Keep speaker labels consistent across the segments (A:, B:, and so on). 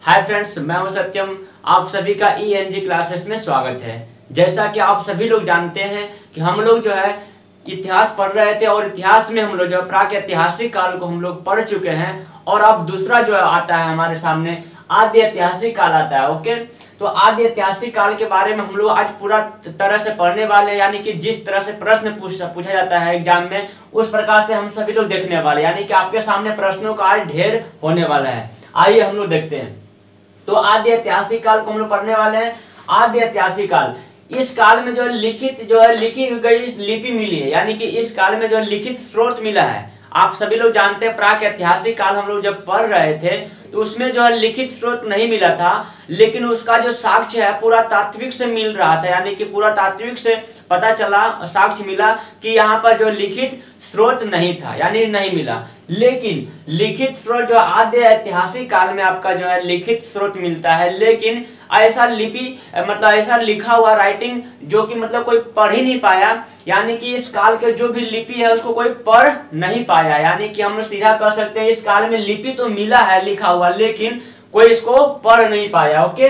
A: Hi friends, मैं हूं सत्यम। आप सभी का ENG क्लासेस में स्वागत है। जैसा कि आप सभी लोग जानते हैं कि हम लोग जो है इतिहास पढ़ रहे थे और इतिहास में हम लोग जो है प्रागैतिहासिक काल को हम लोग पढ़ चुके हैं और अब दूसरा जो आता है हमारे सामने आद्य ऐतिहासिक काल आता है। ओके, तो आद्य ऐतिहासिक काल के बारे में हम लोग आज पूरा तरह से पढ़ने वाले हैं, यानी कि जिस तरह से प्रश्न पूछा जाता है एग्जाम में उस प्रकार से हम सभी लोग देखने वाले, यानी कि आपके सामने प्रश्नों का आज ढेर होने वाला है। आइए हम लोग देखते हैं। तो आद्य ऐतिहासिक काल को हम लोग पढ़ने वाले हैं। आद्य ऐतिहासिक काल, इस काल में जो है लिखी गई लिपि मिली है, यानी कि इस काल में जो है लिखित स्रोत मिला है। आप सभी लोग जानते हैं प्राक ऐतिहासिक काल हम लोग जब पढ़ रहे थे तो उसमें जो है लिखित स्रोत नहीं मिला था, लेकिन उसका जो साक्ष्य है पूरा तात्विक से मिल रहा था, यानी कि पूरा तात्विक से पता चला, साक्ष्य मिला कि यहाँ पर जो लिखित स्रोत नहीं था, यानी नहीं मिला। लेकिन लिखित स्रोत जो आद्य ऐतिहासिक काल में आपका जो है लिखित स्रोत मिलता है, लेकिन ऐसा लिपि मतलब ऐसा लिखा हुआ राइटिंग जो कि मतलब कोई पढ़ ही नहीं पाया, यानी कि इस काल के जो भी लिपि है उसको कोई पढ़ नहीं पाया। यानी कि हम सीधा कर सकते हैं इस काल में लिपि तो मिला है लिखा हुआ, लेकिन कोई इसको पढ़ नहीं पाया। ओके,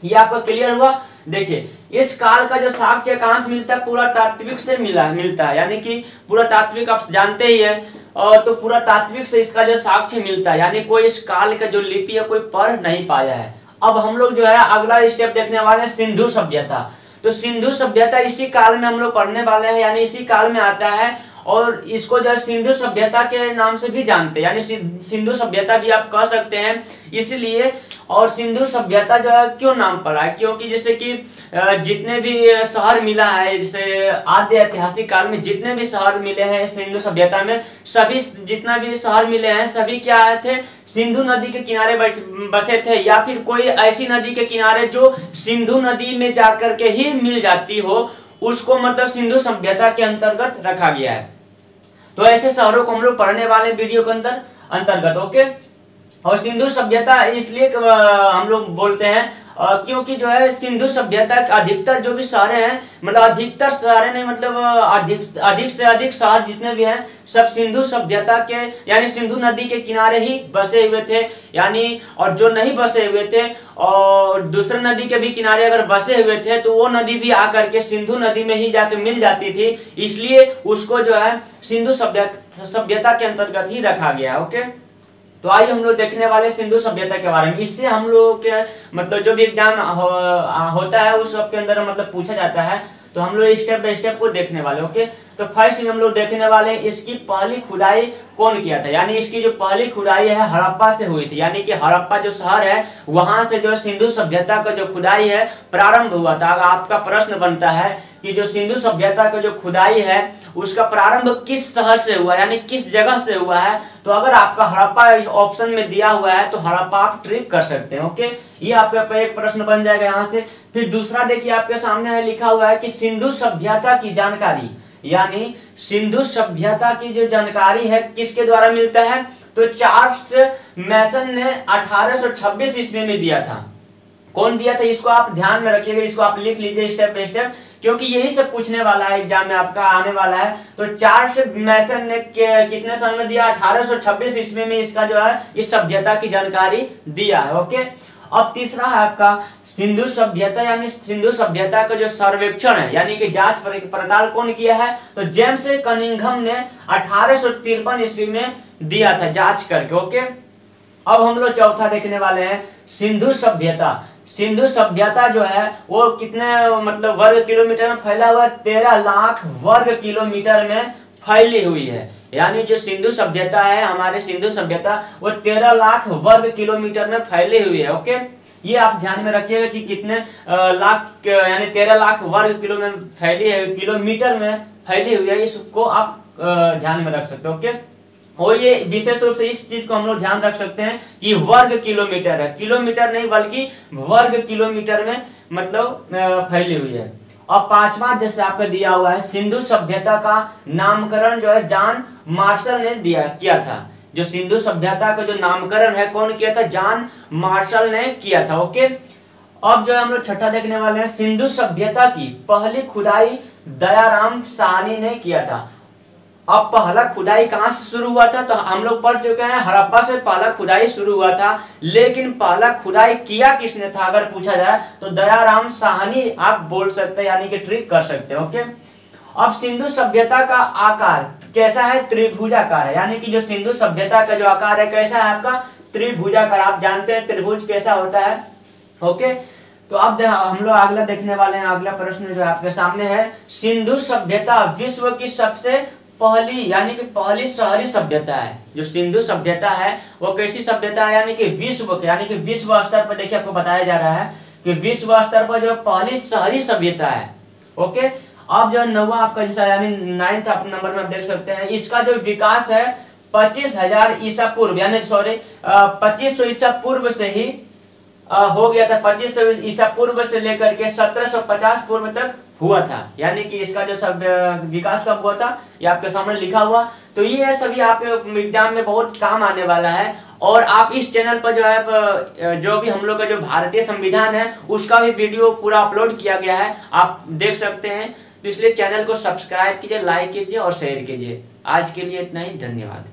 A: ये आपका क्लियर हुआ। देखिए, इस काल का जो साक्ष्य कहां से मिलता है, पूरा तात्विक से मिलता है, यानी कि पूरा तात्विक आप जानते ही है, तो पूरा तात्विक से इसका जो साक्ष्य मिलता है, यानी कोई इस काल का जो लिपि है कोई पढ़ नहीं पाया है। अब हम लोग जो है अगला स्टेप देखने वाले हैं, सिंधु सभ्यता। तो सिंधु सभ्यता इसी काल में हम लोग पढ़ने वाले हैं, यानी इसी काल में आता है और इसको जो है सिंधु सभ्यता के नाम से भी जानते हैं, यानी सिंधु सभ्यता भी आप कह सकते हैं इसलिए। और सिंधु सभ्यता जो है क्यों नाम पड़ा है, क्योंकि जैसे कि जितने भी शहर मिला है, जैसे आद्य ऐतिहासिक काल में जितने भी शहर मिले हैं सिंधु सभ्यता में, सभी जितना भी शहर मिले हैं सभी क्या आए थे, सिंधु नदी के किनारे बसे थे, या फिर कोई ऐसी नदी के किनारे जो सिंधु नदी में जाकर के ही मिल जाती हो, उसको मतलब सिंधु सभ्यता के अंतर्गत रखा गया है। तो ऐसे शहरों को हम लोग पढ़ने वाले वीडियो के अंतर्गत। ओके, और सिंधु सभ्यता इसलिए हम लोग बोलते हैं क्योंकि जो है सिंधु सभ्यता के अधिकतर जो भी शहर हैं, मतलब अधिकतर शहर नहीं, मतलब अधिक से अधिक शहर जितने भी हैं सब सिंधु सभ्यता के यानी सिंधु नदी के किनारे ही बसे हुए थे, यानी और जो नहीं बसे हुए थे और दूसरे नदी के भी किनारे अगर बसे हुए थे तो वो नदी भी आकर के सिंधु नदी में ही जाके मिल जाती थी, इसलिए उसको जो है सिंधु सभ्यता के अंतर्गत ही रखा गया। ओके, तो आइए हम लोग देखने वाले सिंधु सभ्यता के बारे में। इससे हम लोग के मतलब जो भी एग्जाम होता है उस सब के अंदर मतलब पूछा जाता है, तो हम लोग स्टेप बाय स्टेप को देखने वाले। ओके, तो फर्स्ट हम लोग देखने वाले हैं इसकी पहली खुदाई कौन किया था, यानी इसकी जो पहली खुदाई है हड़प्पा से हुई थी, यानी कि हड़प्पा जो शहर है वहां से जो सिंधु सभ्यता का जो खुदाई है प्रारंभ हुआ था। अगर आपका प्रश्न बनता है कि जो सिंधु सभ्यता का जो खुदाई है उसका प्रारंभ किस शहर से हुआ, यानी किस जगह से हुआ है, तो अगर आपका हड़प्पा ऑप्शन में दिया हुआ है तो हड़प्पा आप ट्रिक कर सकते हैं। ओके, ये आपका एक प्रश्न बन जाएगा यहाँ से। फिर दूसरा देखिए आपके सामने है लिखा हुआ है कि सिंधु सभ्यता की जानकारी, यानी सिंधु सभ्यता की जो जानकारी है किसके द्वारा मिलता है, तो चार्ल्स मैसन ने 1826 ईस्वी में दिया था। कौन दिया था इसको आप ध्यान में रखिएगा, इसको आप लिख लीजिए स्टेप बाय स्टेप, क्योंकि यही सब पूछने वाला है एग्जाम में आपका आने वाला है। तो चार्ल्स मैसन ने कितने साल में दिया, 1826 ईस्वी में इसका जो है इस सभ्यता की जानकारी दिया है। ओके, अब तीसरा है आपका सिंधु सभ्यता, यानी सिंधु सभ्यता का जो सर्वेक्षण है यानी कि जांच पड़ताल कौन किया है, तो जेम्स कनिंघम ने 1853 ईस्वी में दिया था जांच करके। ओके, अब हम लोग चौथा देखने वाले हैं सिंधु सभ्यता। सिंधु सभ्यता जो है वो कितने मतलब वर्ग किलोमीटर में फैला हुआ, 13 लाख वर्ग किलोमीटर में फैली हुई है, यानी जो सिंधु सभ्यता है हमारे सिंधु सभ्यता वो 13 लाख वर्ग किलोमीटर में फैली हुई है। ओके, ये आप ध्यान में रखिएगा कि कितने लाख यानी 13 लाख वर्ग किलो में फैली है, किलोमीटर में फैली हुई है, इसको आप ध्यान में रख सकते हो। ओके, और ये विशेष रूप से इस चीज को हम लोग ध्यान रख सकते हैं कि वर्ग किलोमीटर है, किलोमीटर नहीं बल्कि वर्ग किलोमीटर में मतलब फैली हुई है। और पांचवा जैसे आपको दिया हुआ है सिंधु सभ्यता का नामकरण जो है जॉन मार्शल ने किया था। जो सिंधु सभ्यता का जो नामकरण है कौन किया था, जॉन मार्शल ने किया था। ओके, अब जो है हम लोग छठा देखने वाले हैं सिंधु सभ्यता की पहली खुदाई दयाराम साहनी ने किया था। अब पहला खुदाई कहाँ से शुरू हुआ था, तो हम लोग पढ़ चुके हैं हड़प्पा से पहला खुदाई शुरू हुआ था। लेकिन पहला खुदाई किया किसने था अगर पूछा जाए तो दयाराम साहनी आप बोल सकते हैं, यानी कि ट्रिक कर सकते हैं। ओके, अब सिंधु सभ्यता का आकार कैसा है, त्रिभुजाकार है, यानी कि जो सिंधु सभ्यता का जो आकार है कैसा है आपका, त्रिभुजाकार। आप जानते हैं त्रिभुज कैसा होता है। ओके, तो अब हम लोग अगला देखने वाले हैं। अगला प्रश्न जो आपके सामने है, सिंधु सभ्यता विश्व की सबसे पहली यानी कि पहली शहरी सभ्यता है। जो सिंधु सभ्यता है वो कैसी सभ्यता है, यानी कि विश्व यानी कि विश्व स्तर पर देखिए आपको बताया जा रहा है कि विश्व स्तर पर जो पहली शहरी सभ्यता है। ओके, अब जो नौवा आपका जैसा यानी 9th आप नंबर में आप देख सकते हैं, इसका जो विकास है 25,000 ईसा पूर्व यानी 2500 ईसा पूर्व से ही हो गया था। 2500 ईसा पूर्व से लेकर के 1750 पूर्व तक हुआ था, यानी कि इसका जो सब विकास कब हुआ था ये आपके सामने लिखा हुआ। तो ये है सभी आपके एग्जाम में बहुत काम आने वाला है। और आप इस चैनल पर जो है जो भी हम लोग का जो भारतीय संविधान है उसका भी वीडियो पूरा अपलोड किया गया है, आप देख सकते हैं। तो इसलिए चैनल को सब्सक्राइब कीजिए, लाइक कीजिए और शेयर कीजिए। आज के लिए इतना ही, धन्यवाद।